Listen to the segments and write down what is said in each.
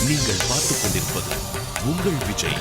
நீங்கள் பார்த்துக் கொண்டிருப்பது உங்கள் விஜய்.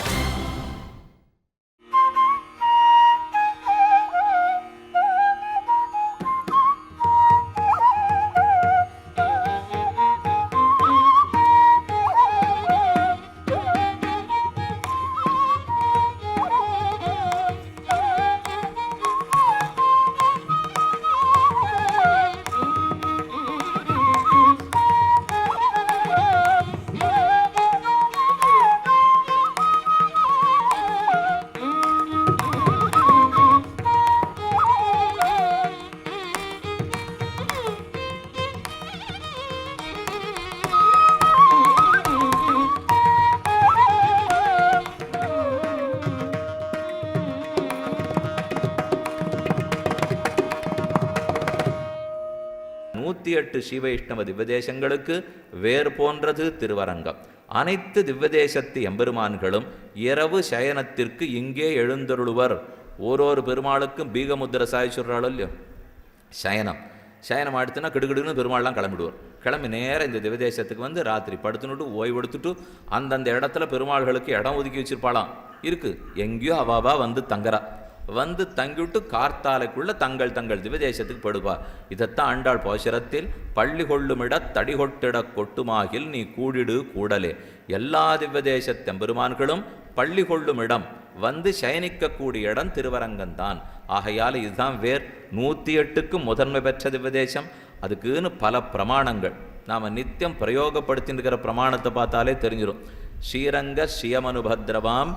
எட்டு ஸ்ரீவைஷ்ணவ திவ்வதேசங்களுக்கு வேர் போன்றது திருவரங்கம். அனைத்து திவ்வதேசத்து எம்பெருமான்களும் இரவு சயனத்திற்கு இங்கே எழுந்தருளுவர். ஓரொரு பெருமாளுக்கும் பீகமுத்திர சாய் சொல்றாளோ இல்லையோ, சயனம் ஆடுத்துனா கிடுகிடுன்னு பெருமாள்லாம் கிளம்பிடுவார். கிளம்பி நேரம் இந்த திவதேசத்துக்கு வந்து ராத்திரி படுத்துனுட்டு ஓய்வெடுத்துட்டு அந்தந்த இடத்துல பெருமாள்களுக்கு இடம் ஒதுக்கி வச்சிருப்பாளாம். இருக்கு, எங்கேயோ அவாவா வந்து தங்குறா. வந்து தங்கிவிட்டு கார்த்தாலைக்குள்ள தங்கள் திவதேசத்துக்கு படுவா. இதைத்தான் ஆண்டாள் போஷரத்தில் பள்ளி கொள்ளுமிட தடிகொட்டிட கொட்டுமாகில் நீ கூடிடு கூடலே. எல்லா திவ்வதேசத்தெம்பெருமான்களும் பள்ளி கொள்ளும் இடம், வந்து சயனிக்கக்கூடிய இடம் திருவரங்கம்தான். ஆகையால் இதுதான் வேர். 108க்கு முதன்மை பெற்ற திவ்வதேசம். அதுக்குன்னு பல பிரமாணங்கள் நாம் நித்தியம் பிரயோகப்படுத்தின்னுக்கிற பிரமாணத்தை பார்த்தாலே தெரிஞ்சிடும். ஸ்ரீரங்க ஸ்ரீயமனுபத்ரவாம்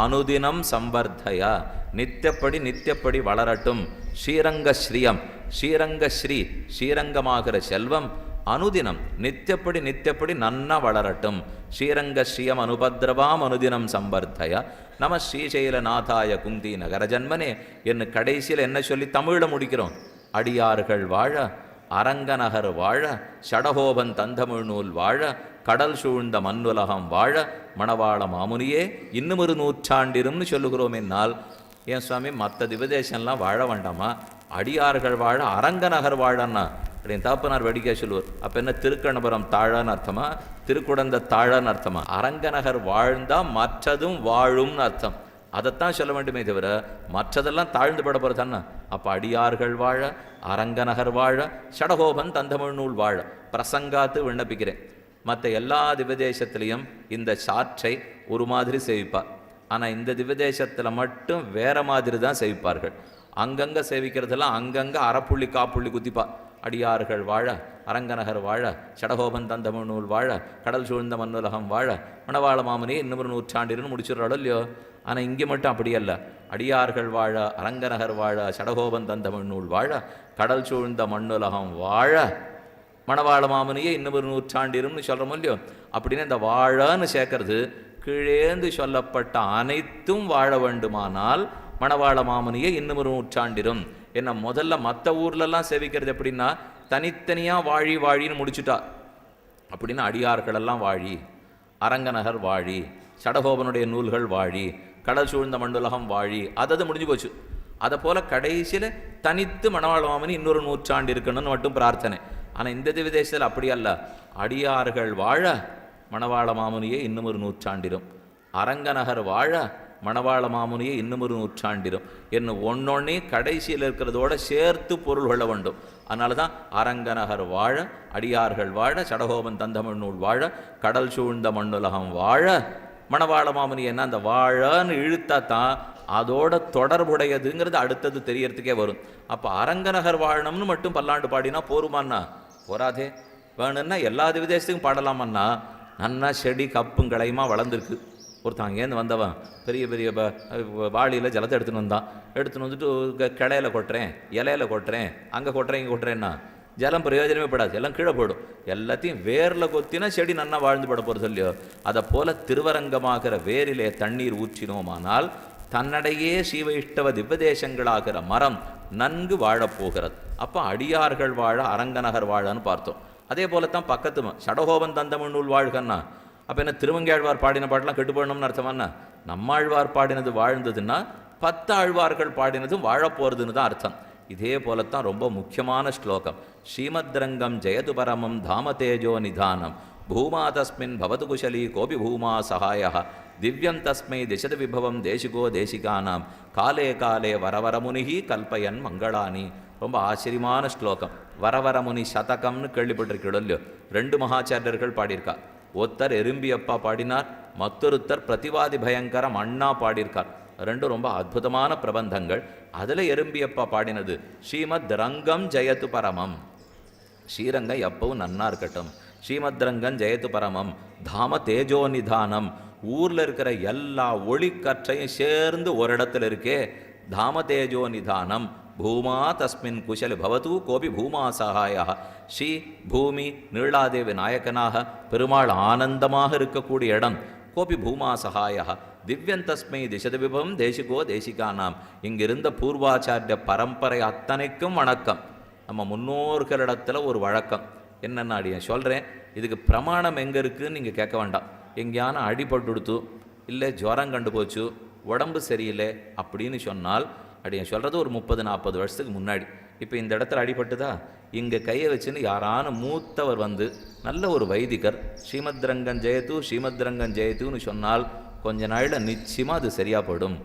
அனுதினம் சம்பர்தயா, நித்தியப்படி வளரட்டும். ஸ்ரீரங்க ஸ்ரீரங்கமாகிற செல்வம் அனுதினம் நித்தியப்படி நன்னா வளரட்டும். ஸ்ரீரங்க ஸ்ரீயம் அனுபத்ரவாம் அனுதினம் சம்பர்தயா. நம ஸ்ரீசைலநாதாய குந்தி நகர ஜன்மனே என்று கடைசியில் என்ன சொல்லி தமிழில் முடிக்கிறோம்? அடியார்கள் வாழ, அரங்கநகர் வாழ, ஷடகோபன் தந்தமிழ் நூல் வாழ, கடல் சூழ்ந்த மண்ணுலகம் வாழ, மணவாள மாமுனியே இன்னும் ஒரு நூற்றாண்டிரும்னு சொல்லுகிறோம். என்னால் ஏன் சுவாமி மற்ற திவதேசம்லாம் வாழ வேண்டாமா? அடியார்கள் வாழ, அரங்கநகர் வாழன்னா அப்படின்னு தாப்பனார் வேடிக்கை சொல்லுவார். அப்போ என்ன திருக்கணபுரம் தாழன்னு அர்த்தமா, திருக்குடந்த தாழன்னு அர்த்தமா? அரங்கநகர் வாழ்ந்தா மற்றதும் வாழும்னு அர்த்தம். அதைத்தான் சொல்ல வேண்டுமே தவிர மற்றதெல்லாம் தாழ்ந்து பட போகிறதானே. அப்போ அடியார்கள் வாழ, அரங்கநகர் வாழ, ஷடகோபன் தந்தமிழ் நூல் வாழ பிரசங்காத்து விண்ணப்பிக்கிறேன். மற்ற எல்லா திவதேசத்துலேயும் இந்த சாற்றை ஒரு மாதிரி சேவிப்பார். ஆனால் இந்த திவதேசத்தில் மட்டும் வேற மாதிரி தான் சேவிப்பார்கள். அங்கங்கே சேவிக்கிறதெல்லாம் அங்கங்கே அறப்புள்ளி காப்புள்ளி குத்திப்பா. அடியார்கள் வாழ, அரங்கநகர் வாழ, ஷடகோபன் தந்தமிழ் நூல் வாழ, கடல் சூழ்ந்த மண்ணுலகம் வாழ, மணவாள மாமனே இன்னொரு நூற்றாண்டின்னு முடிச்சிடறாளோ இல்லையோ. ஆனால் இங்கே மட்டும் அப்படியல்ல. அடியார்கள் வாழ, அரங்கநகர் வாழ, ஷடகோபன் தந்தமிழ் நூல் வாழ, கடல் சூழ்ந்த மண்ணுலகம் வாழ, மணவாள மாமனியே இன்னொரு நூற்றாண்டிரும்னு சொல்கிறோமோ இல்லையோ. அப்படின்னு இந்த வாழன்னு சேர்க்கறது கீழேந்து சொல்லப்பட்ட அனைத்தும் வாழ வேண்டுமானால் மணவாள மாமனியே இன்னொரு நூற்றாண்டிரும். என்ன முதல்ல மற்ற ஊர்லெல்லாம் சேவிக்கிறது எப்படின்னா தனித்தனியாக வாழின்னு முடிச்சுட்டா. அப்படின்னா அடியார்களெல்லாம் வாழி, அரங்கநகர் வாழி, ஷடகோபனுடைய நூல்கள் வாழி, கடல் சூழ்ந்த மண்டுலகம் வாழி, அது முடிஞ்சு போச்சு. அதை போல கடைசியில் தனித்து மணவாள மாமனி இன்னொரு நூற்றாண்டு இருக்கணும்னு மட்டும் பிரார்த்தனை. ஆனால் இந்த திவதேசத்தில் அப்படி அல்ல. அடியார்கள் வாழ, மணவாள மாமுனியே இன்னும் ஒரு நூற்றாண்டிரும், அரங்கநகர் வாழ, மணவாள மாமுனியே இன்னும் ஒரு நூற்றாண்டிரும் என்ன ஒன்னொன்னே கடைசியில் இருக்கிறதோட சேர்த்து பொருள் கொள்ள வேண்டும். அதனால தான் அரங்கநகர் வாழ, அடியார்கள் வாழ, சடகோபன் தந்தமிழ் நூல் வாழ, கடல் சூழ்ந்த மண்ணுலகம் வாழ, மணவாள மாமுனி என்ன அந்த வாழன்னு இழுத்தா தான் அதோட தொடர்புடையதுங்கிறது அடுத்தது தெரியறதுக்கே வரும். அப்போ அரங்கநகர் வாழணும்னு மட்டும் பல்லாண்டு பாடினா போருமான்னா போராதே. வேணும்னா எல்லா திவதேசத்துக்கும் பாடலாமன்னா நன்னா செடி கப்பும் களையுமா வளர்ந்துருக்கு. ஒருத்தன் அங்கேருந்து வந்தவன் பெரிய பெரிய வாளியில் ஜலத்தை எடுத்துன்னு வந்துட்டு கிளையில கொட்டுறேன், இலையில கொட்டுறேன், அங்கே கொட்டுறேன், இங்கே கொட்டுறேன்னா ஜலம் பிரயோஜனமே படாது, எல்லாம் கீழே போயிடும். எல்லாத்தையும் வேரில் கொத்தினா செடி நன்னா வாழ்ந்து பட போகிறது இல்லையோ. அதை போல திருவரங்கமாகிற வேரிலே தண்ணீர் ஊற்றினோமானால் தன்னடையே ஸ்ரீவைஷ்ணவ திவ்வதேசங்களாகிற மரம் நன்கு வாழப்போகிறது. அப்போ அடியார்கள் வாழ, அரங்கநகர் வாழன்னு பார்த்தோம். அதே போலத்தான் பக்கத்து சடகோபன் தந்தமிழ் நூல் வாழ்கன்னா அப்போ என்ன திருமங்கையாழ்வார் பாடின பாட்டெல்லாம் கெட்டு போடணும்னு அர்த்தமானா? நம்மாழ்வார் பாடினது வாழ்ந்ததுன்னா 10 ஆழ்வார்கள் பாடினதும் வாழப்போகிறதுன்னு தான் அர்த்தம். இதே போலத்தான் ரொம்ப முக்கியமான ஸ்லோகம். ஸ்ரீமத்ரங்கம் ஜெயது பரமம் தாமதேஜோ நிதானம் பூமா தஸ்மின் பவது குஷலி கோபி பூமா சகாய திவ்யம் தஸ்மை திசதி விபவம் தேசிகோ தேசிகானாம் காலே காலே வரவரமுனிகி கல்பயன் மங்களானி. ரொம்ப ஆச்சரியமான ஸ்லோகம். வரவரமுனி சதகம்னு கேள்விப்பட்டிருக்கீங்களோ இல்லையோ? 2 மகாச்சாரியர்கள் பாடியிருக்கா. ஒருத்தர் எறும்பியப்பா பாடினார், மற்றொருத்தர் பிரதிவாதி பயங்கரம் அண்ணா பாடியிருக்கார். 2 ரொம்ப அற்புதமான பிரபந்தங்கள். அதில் எறும்பியப்பா பாடினது ஸ்ரீமத் ரங்கம் ஜெயத்து பரமம். ஸ்ரீரங்கம் எப்பவும் நன்னா இருக்கட்டும். ஸ்ரீமத் ரங்கம் ஜெயத்து பரமம். தாம தேஜோ நிதானம். ஊரில் இருக்கிற எல்லா ஒளிக்கற்றையும் சேர்ந்து ஒரு இடத்துல இருக்கே. தாம தேஜோ நிதானம். பூமா தஸ்மின் குஷலி பவது கோபி பூமா சகாயா. ஸ்ரீ பூமி நீளாதேவி நாயக்கனாக பெருமாள் ஆனந்தமாக இருக்கக்கூடிய இடம். கோபி பூமா சகாயா திவ்யந்தஸ்மை திசதி விபவம் தேசிகோ தேசிகானாம். இங்கிருந்த பூர்வாச்சாரிய பரம்பரை அத்தனைக்கும் வணக்கம். நம்ம முன்னோர்களிடத்தில் ஒரு வழக்கம் என்னென்ன அடியேன் சொல்கிறேன். இதுக்கு பிரமாணம் எங்கே இருக்குதுன்னு நீங்கள் கேட்க வேண்டாம். எங்கேயான அடிபட்டுடுத்து, இல்லை ஜுரம் கண்டு போச்சு, உடம்பு சரியில்லை அப்படின்னு சொன்னால் அடியேன் சொல்கிறது ஒரு 30-40 வருஷத்துக்கு முன்னாடி. இப்போ இந்த இடத்துல அடிபட்டுதா, இங்கே கையை வச்சுன்னு யாரான மூத்தவர் வந்து நல்ல ஒரு வைதிகர் ஸ்ரீமத்ரங்கன் ஜெயத்து ஸ்ரீமத்ரங்கன் ஜெயத்துன்னு சொன்னால் கொஞ்ச நாளில் நிச்சயமாக அது சரியாக போடும்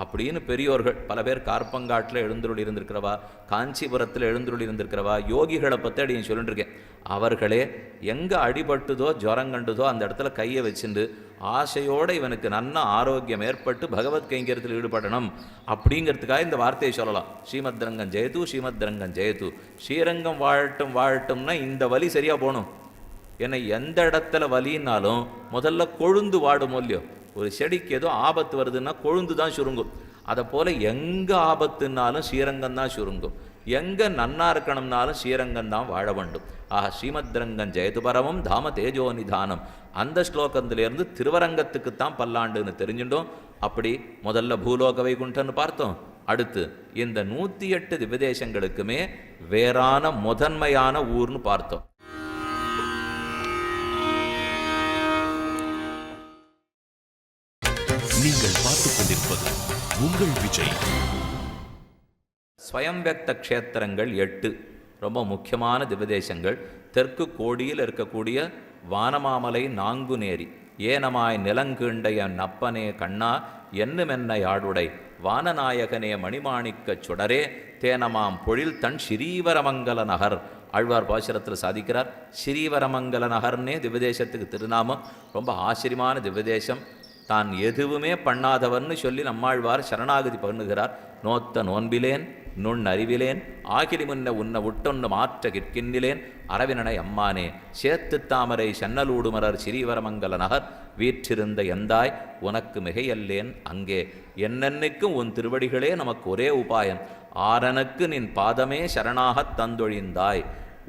அப்படின்னு பெரியோர்கள் பல பேர் கார்பங்காட்டில் எழுந்துருள் இருந்திருக்கிறவா, காஞ்சிபுரத்தில் எழுந்துருள் இருந்திருக்கிறவா, யோகிகளை பற்றி அடியும் சொல்லிட்டு இருக்கேன். அவர்களே எங்கே அடிபட்டுதோ ஜுரம் கண்டுதோ அந்த இடத்துல கையை வச்சுட்டு ஆசையோடு இவனுக்கு நல்ல ஆரோக்கியம் ஏற்பட்டு பகவத் கைங்கரியத்தில் ஈடுபடணும் அப்படிங்கிறதுக்காக இந்த வார்த்தையை சொல்லலாம். ஸ்ரீமத்ரங்கன் ஜெயத்து ஸ்ரீமத்ரங்கன் ஜெயத்து. ஸ்ரீரங்கம் வாழட்டும் வாழட்டும்னா இந்த வலி சரியாக போகணும். ஏன்னா எந்த இடத்துல வலின்னாலும் முதல்ல கொழுந்து வாடும் இல்லையோ? ஒரு செடிக்கு ஏதோ ஆபத்து வருதுன்னா கொழுந்து தான் சுருங்கும். அதை போல் எங்கே ஆபத்துனாலும் ஸ்ரீரங்கம் தான் சுருங்கும். எங்கே நன்னா இருக்கணும்னாலும் ஸ்ரீரங்கம் தான் வாழ வேண்டும். ஆக ஸ்ரீமத்ரங்கன் ஜெயது பரமம் தாம தேஜோ நிதானம். அந்த ஸ்லோகத்திலேருந்து திருவரங்கத்துக்குத்தான் பல்லாண்டுன்னு தெரிஞ்சுட்டோம். அப்படி முதல்ல பூலோக வைகுண்டன்னு பார்த்தோம். அடுத்து இந்த 108 திவ்யதேசங்களுக்குமே வேறான முதன்மையான ஊர்னு பார்த்தோம். நீங்கள் பார்த்துக் கொண்டிருப்பது உங்கள் விஜய். ஸ்வயம்வக்த க்ஷேத்திரங்கள் 8 ரொம்ப முக்கியமான திவ்யதேசங்கள். தெற்கு கோடியில் இருக்கக்கூடிய வானமாமலை நாங்குநேரி. ஏனமாய் நிலங்கீண்டைய நப்பனே கண்ணா என்னுமென்ன யாடுடை வானநாயகனே மணிமாணிக்க சுடரே தேனமாம் பொழில் தன் ஸ்ரீவரமங்கல நகர். ஆழ்வார் பாசுரத்தில் சாதிக்கிறார். ஸ்ரீவரமங்கல நகர்னே திவ்யதேசத்துக்கு திருநாமம். ரொம்ப ஆச்சரியமான திவ்யதேசம். தான் எதுவுமே பண்ணாதவர்னு சொல்லி நம்மாழ்வார் சரணாகதி பண்ணுகிறார். நோத்த நோன்பிலேன் நுண் அறிவிலேன் ஆகிரி முன்ன உன்ன உட்டொன்னு மாற்ற கிற்கின்னிலேன் அரவினனை அம்மானே சேத்து தாமரை சன்னலூடுமரர் ஸ்ரீவரமங்கல நகர் வீற்றிருந்த எந்தாய் உனக்கு மிகையல்லேன் அங்கே. என்னென்னைக்கும் உன் திருவடிகளே நமக்கு ஒரே உபாயம். ஆரனுக்கு நின் பாதமே சரணாகத் தந்தொழிந்தாய்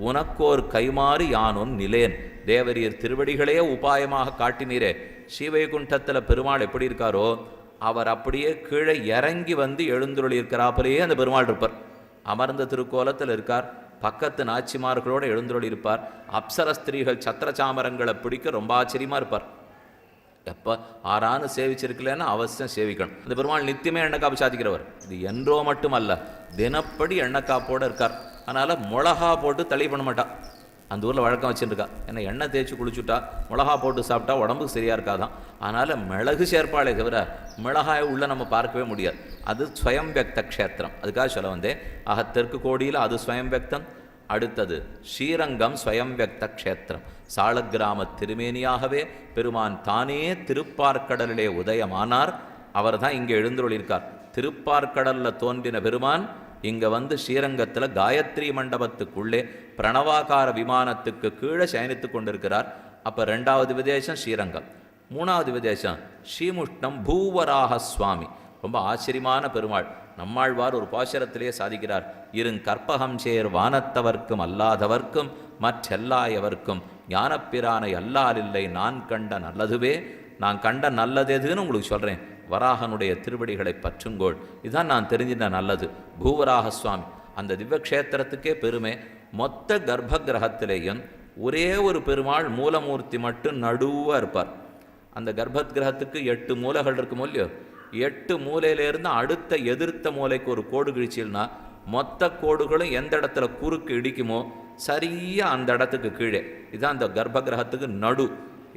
உனக்கோர் கைமாறு யானொன் நிலேன். தேவரீர் திருவடிகளே உபாயமாக காட்டினீரே. ஸ்ரீவைகுண்டத்தில் பெருமாள் எப்படி இருக்காரோ அவர் அப்படியே கீழே இறங்கி வந்து எழுந்துருளி இருக்கிறாப்பிலேயே அந்த பெருமாள் இருப்பார். அமர்ந்த திருக்கோலத்தில் இருக்கார். பக்கத்து நாச்சிமார்களோடு எழுந்துருளி இருப்பார். அப்சர ஸ்திரீகள் சத்திரச்சாமரங்களை பிடிக்க ரொம்ப ஆச்சரியமாக இருப்பார். எப்போ ஆறானு சேவிச்சிருக்கலன்னா அவசியம் சேவிக்கணும். இந்த பெருமாள் நித்தியமே எண்ணெய்க்காப்பு சாதிக்கிறவர். இது என்றோ மட்டுமல்ல, தினப்படி எண்ணெய்க்காப்போடு இருக்கார். அதனால் மிளகா போட்டு தளி பண்ண மாட்டான். அந்த ஊரில் வழக்கம் வச்சுருக்கா. ஏன்னா எண்ணெய் தேய்ச்சி குளிச்சுட்டா மிளகா போட்டு சாப்பிட்டா உடம்புக்கு சரியாக இருக்காதான். அதனால் மிளகு சேர்ப்பாளே தவிர மிளகாயை உள்ளே நம்ம பார்க்கவே முடியாது. அது ஸ்வயம்வக்த க்ஷேத்திரம். அதுக்காக சொல்ல வந்தேன். ஆக தெற்கு கோடியில் அது ஸ்வயம்வக்தம். அடுத்தது ஸ்ரீரங்கம் ஸ்வயம்வக்த க்ஷேத்திரம். சாலக்கிராம திருமேனியாகவே பெருமான் தானே திருப்பார்க்கடலிலே உதயமானார். அவர் தான் இங்கே எழுந்துருளிருக்கார். திருப்பார்க்கடலில் தோன்றின பெருமான் இங்கே வந்து ஸ்ரீரங்கத்தில் காயத்ரி மண்டபத்துக்குள்ளே பிரணவாகார விமானத்துக்கு கீழே சயனித்து கொண்டிருக்கிறார். அப்போ 2வது விதேசம் ஸ்ரீரங்கம். 3வது விதேசம் ஸ்ரீமுஷ்ணம் பூவராக சுவாமி. ரொம்ப ஆச்சரியமான பெருமாள். நம்மாழ்வார் ஒரு பாசுரத்திலே சாதிக்கிறார். கற்பகம்சேர் வானத்தவர்க்கும் அல்லாதவர்க்கும் மற்றெல்லாயவர்க்கும் ஞானப்பிரானை அல்லாலில்லை நான் கண்ட நல்லதுவே. நான் கண்ட நல்லது எதுன்னு உங்களுக்கு சொல்கிறேன். வராகனுடைய திருவடிகளை பற்றுங்கோள். இதுதான் நான் தெரிஞ்சின நல்லது. பூவராக சுவாமி அந்த திவ்யக்ஷேத்திரத்துக்கே பெருமை. மொத்த கர்ப்ப கிரகத்திலேயும் ஒரே ஒரு பெருமாள் மூலமூர்த்தி மட்டும் நடுவாக இருப்பார். அந்த கர்ப்பத் கிரகத்துக்கு 8 மூலைகள் இருக்குமோ இல்லையோ? 8 மூலையிலேருந்து அடுத்த எதிர்த்த மூலைக்கு ஒரு கோடு கிழிச்சில்னா மொத்த கோடுகளும் எந்த இடத்துல குறுக்கு இடிக்குமோ சரியாக அந்த இடத்துக்கு கீழே. இதுதான் அந்த கர்ப்ப கிரகத்துக்கு நடு.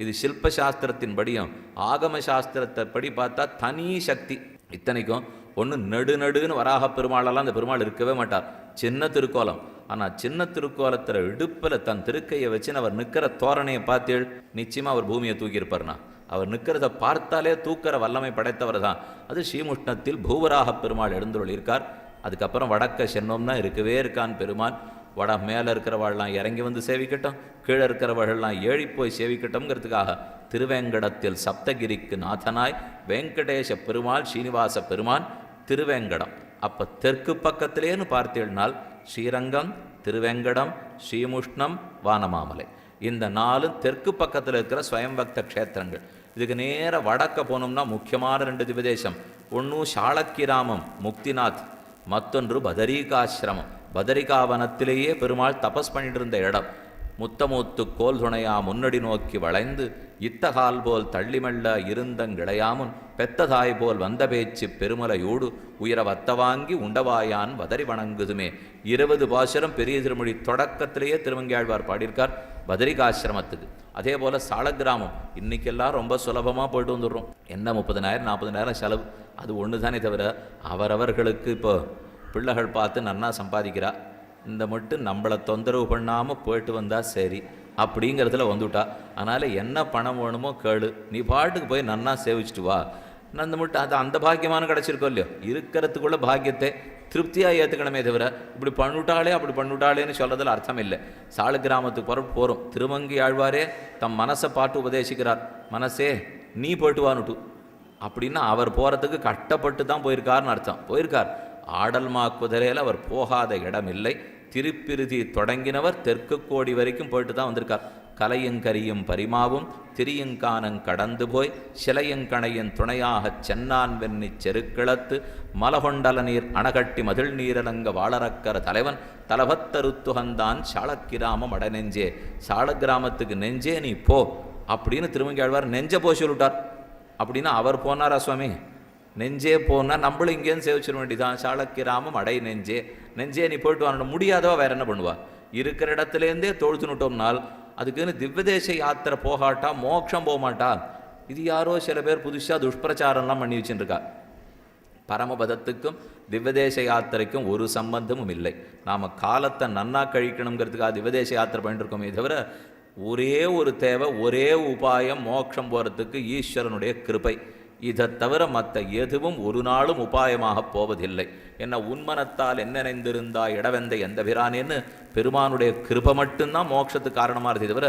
இது சில்பசாஸ்திரத்தின் படியும் ஆகம சாஸ்திரத்தை படி பார்த்தா தனி சக்தி. இத்தனைக்கும் ஒன்று நடுன்னு வராக பெருமாளெல்லாம் அந்த பெருமாள் இருக்கவே மாட்டார். சின்ன திருக்கோலம். ஆனால் சின்ன திருக்கோலத்தில் இடுப்பில் தன் திருக்கையை வச்சுன்னு அவர் நிற்கிற தோரணையை பார்த்தேள், நிச்சயமாக அவர் பூமியை தூக்கியிருப்பார்னா. அவர் நிற்கிறத பார்த்தாலே தூக்கிற வல்லமை படைத்தவர் தான். அது ஸ்ரீமுஷ்ணத்தில் பூவராக பெருமாள் எழுந்துள்ளிருக்கார். அதுக்கப்புறம் வடக்க சென்னோம்னா இருக்கவே இருக்கான் பெருமான். வட மேலே இருக்கிறவாள்லாம் இறங்கி வந்து சேவிக்கட்டும், கீழே இருக்கிறவர்கள்லாம் ஏழி போய் சேவிக்கட்டும்ங்கிறதுக்காக திருவேங்கடத்தில் சப்தகிரிக்கு நாதனாய் வெங்கடேச பெருமாள் ஸ்ரீனிவாச பெருமான் திருவேங்கடம். அப்போ தெற்கு பக்கத்திலேன்னு பார்த்தீங்கன்னால் ஸ்ரீரங்கம், திருவேங்கடம், ஸ்ரீமுஷ்ணம், வானமாமலை. இந்த 4 தெற்கு பக்கத்தில் இருக்கிற ஸ்வயம்பக்த க்ஷேத்திரங்கள். இதுக்கு நேர வடக்க போனோம்னா முக்கியமான 2 திவதேசம். ஒன்று சாளக்கிராமம் முக்திநாத், மற்றொன்று பதரிகாசிரமம். பதரிகாவனத்திலேயே பெருமாள் தபஸ் பண்ணிட்டு இருந்த இடம். முத்தமூத்து கோல் துணையா முன்னடி நோக்கி வளைந்து இத்தகால் போல் தள்ளிமெல்ல இருந்தங்கிளையாமுன் பெத்ததாய் போல் வந்த பேச்சு பெருமலையூடு உயர வத்தவாங்கி உண்டவாயான் வதறி வணங்குதுமே. 20 பாசுரம் பெரிய திருமொழி தொடக்கத்திலேயே திருமங்கையாழ்வார் பாடியிருக்கார் பதரிகாசிரமத்துக்கு. அதே போல் சாலக்கிராமம் இன்னைக்கெல்லாம் ரொம்ப சுலபமாக போயிட்டு வந்துடுறோம். என்ன 30,000 40,000 செலவு, அது ஒன்று தானே தவிர அவரவர்களுக்கு இப்போ பிள்ளைகள் பார்த்து நன்னா சம்பாதிக்கிறா. இந்த மட்டும் நம்மளை தொந்தரவு பண்ணாமல் போயிட்டு வந்தால் சரி அப்படிங்கிறதுல வந்துவிட்டா. அதனால் என்ன பணம் வேணுமோ கேளு, நீ பாட்டுக்கு போய் நன்னா சேவிச்சுட்டு வா. அந்த மட்டும் அது அந்த பாக்கியமான கிடச்சிருக்கோ இல்லையோ, இருக்கிறதுக்குள்ள பாக்கியத்தை திருப்தியாக ஏற்றுக்கணுமே தவிர இப்படி பண்ணிவிட்டாளே அப்படி பண்ணிவிட்டாளேன்னு சொல்கிறதுல அர்த்தம் இல்லை. சால கிராமத்துக்கு புறப்பட்டு போகிறோம். திருமங்கை ஆழ்வாரே தம் மனசை பாட்டு உபதேசிக்கிறார். மனசே நீ போயிட்டு வானுட்டு அப்படின்னா அவர் போகிறதுக்கு கஷ்டப்பட்டு தான் போயிருக்காருன்னு அர்த்தம். போயிருக்கார். ஆடல்மா குதிரையில் அவர் போகாத இடம் இல்லை. திருப்பிருதி தொடங்கினவர் தெற்கு கோடி வரைக்கும் போயிட்டு தான் வந்திருக்கார். கலையங்கரியும் பரிமாவும் திரியுங்கானங் கடந்து போய் சிலையங்கணையின் துணையாகச் சென்னான் வெண்ணி செருக்கிழத்து மலகொண்டல நீர் அணகட்டி மதில் நீரலங்க வாழறக்கர தலைவன் தலபத்தருத்துகந்தான் சாளக்கிராமம் அடநெஞ்சே. சாளக்கிராமத்துக்கு நெஞ்சே நீ போ அப்படின்னு திருமங்கையாழ்வார் நெஞ்ச போ சொல்லிட்டார். அப்படின்னா அவர் போனாரா சுவாமி? நெஞ்சே போனால் நம்மளும் இங்கேருந்து சேவிச்சிட வேண்டியதான். சாளக்கிராமம் அடை நெஞ்சே. நெஞ்சே நீ போயிட்டு வாங்க. முடியாதவா வேற என்ன பண்ணுவா? இருக்கிற இடத்துலேருந்தே தொழுத்துனுட்டோம்னால் அதுக்குன்னு திவ்யதேச யாத்திரை போகாட்டா மோட்சம் போக மாட்டா. இது யாரோ சில பேர் புதுசாக துஷ்பிரச்சாரம்லாம் பண்ணி வச்சுருக்கா. பரமபதத்துக்கும் திவ்யதேச யாத்திரைக்கும் ஒரு சம்பந்தமும் இல்லை. நாம் காலத்தை நன்னா கழிக்கணுங்கிறதுக்காக திவ்யதேச யாத்திரை பண்ணிட்டு இருக்கோமே தவிர ஒரே ஒரு தேவை, ஒரே உபாயம் மோட்சம் போகிறதுக்கு ஈஸ்வரனுடைய கிருபை. இதை தவிர மற்ற எதுவும் ஒரு நாளும் உபாயமாக போவதில்லை. என்ன உன்மனத்தால் என்ன நினைந்திருந்தா இடவெந்த எந்த பிரானேன்னு பெருமானுடைய கிருபை மட்டும்தான் மோட்சத்துக்கு காரணமாக இருந்தது தவிர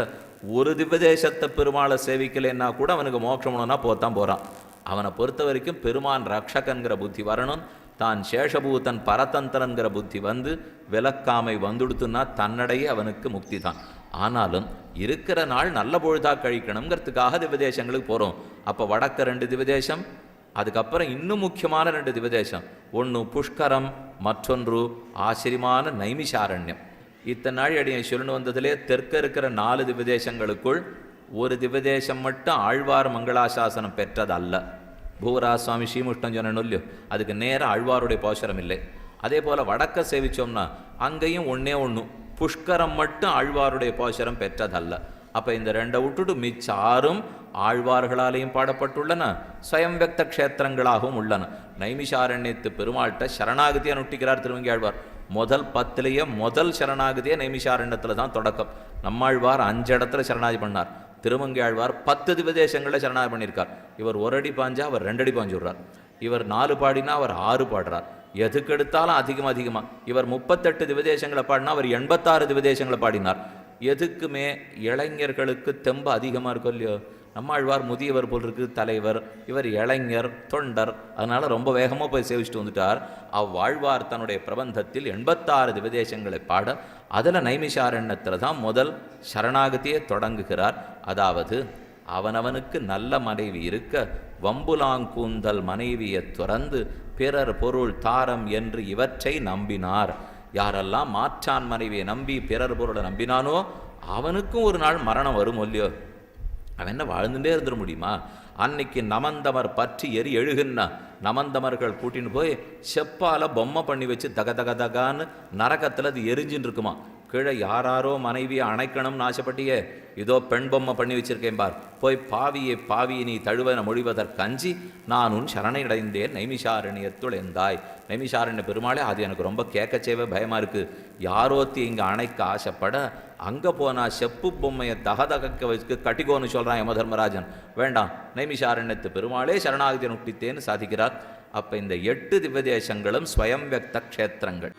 ஒரு திவ்யதேசத்தை பெருமாளை சேவிக்கலைன்னா கூட அவனுக்கு மோட்சம் ஒன்றுனா போத்தான் போகிறான். அவனை பொறுத்த வரைக்கும் பெருமான் ரக்ஷகன்கிற புத்தி வரணும். தான் சேஷபூதன் பரதந்திரங்கிற புத்தி வந்து விலக்காமை வந்துடுத்துன்னா தன்னடையே அவனுக்கு முக்தி தான். ஆனாலும் இருக்கிற நாள் நல்ல பொழுதாக கழிக்கணுங்கிறதுக்காக திவ்யதேசங்களுக்கு போகிறோம். அப்போ வடக்க 2 திவ்யதேசம், அதுக்கப்புறம் இன்னும் முக்கியமான 2 திவ்யதேசம். ஒன்று புஷ்கரம், மற்றொன்று ஆச்சரியமான நைமிஷாரண்யம். இத்தனை நாள் அடியை சொல்லணும் வந்ததிலே தெற்க இருக்கிற 4 திவ்யதேசங்களுக்குள் ஒரு திவ்யதேசம் மட்டும் ஆழ்வார் மங்களாசாசனம் பெற்றதல்ல. பூவரா சுவாமி ஸ்ரீமுஷ்ணம் சொன்னொல்லியோ, அதுக்கு நேராக ஆழ்வாருடைய போஷரம் இல்லை. அதே போல் வடக்க சேவிச்சோம்னா அங்கேயும் ஒன்று புஷ்கரம் மட்டும் ஆழ்வாருடைய போஷரம் பெற்றதல்ல. அப்போ இந்த 2 விட்டுட்டு மிச்ச 6ம் ஆழ்வார்களாலேயும் பாடப்பட்டுள்ளன, ஸ்வயம்வக்த க்ஷேத்திரங்களாகவும் உள்ளன. நைமிஷாரண்யத்து பெருமாள்கிட்ட சரணாகதியை நுட்டிக்கிறார் திருவங்கியாழ்வார். முதல் 10லேயே முதல் சரணாகதியை நைமிஷாரண்யத்தில் தான் தொடக்கம். நம்மாழ்வார் 5 இடத்துல சரணாகதி பண்ணார். திருமங்கையாழ்வார் 10 திவ்யதேசங்களில் சரணாகதி பண்ணியிருக்கார். இவர் 1 அடி பாஞ்சா அவர் 2 அடி பாஞ்சு விடுறார். இவர் 4 பாடினா அவர் 6 பாடுறார். எதுக்கு எடுத்தாலும் அதிகமாக. இவர் 38 திவ்யதேசங்களை பாடினா அவர் 86 திவ்யதேசங்களை பாடினார். எதுக்குமே இளைஞர்களுக்கு தெம்பு அதிகமாக இருக்கும் இல்லையோ. நம்மாழ்வார் முதியவர் போல் இருக்குது தலைவர், இவர் இளைஞர் தொண்டர், அதனால் ரொம்ப வேகமாக போய் சேவிச்சுட்டு வந்துட்டார். அவ்வாழ்வார் தன்னுடைய பிரபந்தத்தில் 86 திவ்யதேசங்களை பாட அதில் நைமிஷாரண்யத்தில் தான் முதல் சரணாகதியை தொடங்குகிறார். அதாவது அவனவனுக்கு நல்ல மனைவி இருக்க வம்புலாங்கூந்தல் மனைவியை துறந்து பிறர் பொருள் தாரம் என்று இவற்றை நம்பினார். யாரெல்லாம் மாற்றான் மனைவியை நம்பி பிறர் பொருளை நம்பினானோ அவனுக்கும் ஒரு நாள் மரணம் வரும் இல்லையோ. அவன் என்ன வாழ்ந்துட்டே இருந்துட முடியுமா? அன்னைக்கு நமந்தமர் பற்றி எரி எழுகுன்னா நமந்தமர்கள் கூட்டின்னு போய் செப்பால் பொம்மை பண்ணி வச்சு தக தக தகான்னு நரகத்தில் அது எரிஞ்சின்னு இருக்குமா. கீழே யாராரோ மனைவியை அணைக்கணும்னு ஆசைப்பட்டியே, இதோ பெண் பொம்மை பண்ணி வச்சிருக்கேன் பார், போய் பாவியை நீ தழுவன மொழிவதற்கஞ்சி நான் உன் சரணையடைந்தேன் நைமிஷாரண்யத்துள் எந்தாய். நைமிஷாரண்ய பெருமாளே, அது எனக்கு ரொம்ப கேட்கச்சேவே பயமாக இருக்குது. யாரோத்தி இங்கே அணைக்க ஆசைப்பட அங்கே போனால் செப்பு பொம்மையை தகதக வச்சு கட்டிக்கோன்னு சொல்கிறான் யமதர்மராஜன். வேண்டாம், நைமிஷாரண்யத்து பெருமாளே சரணாகதி நுட்டித்தேன்னு சாதிக்கிறார். அப்போ இந்த 8 திவ்ய தேசங்களும் ஸ்வயம் வியக்த க்ஷேத்திரங்கள்.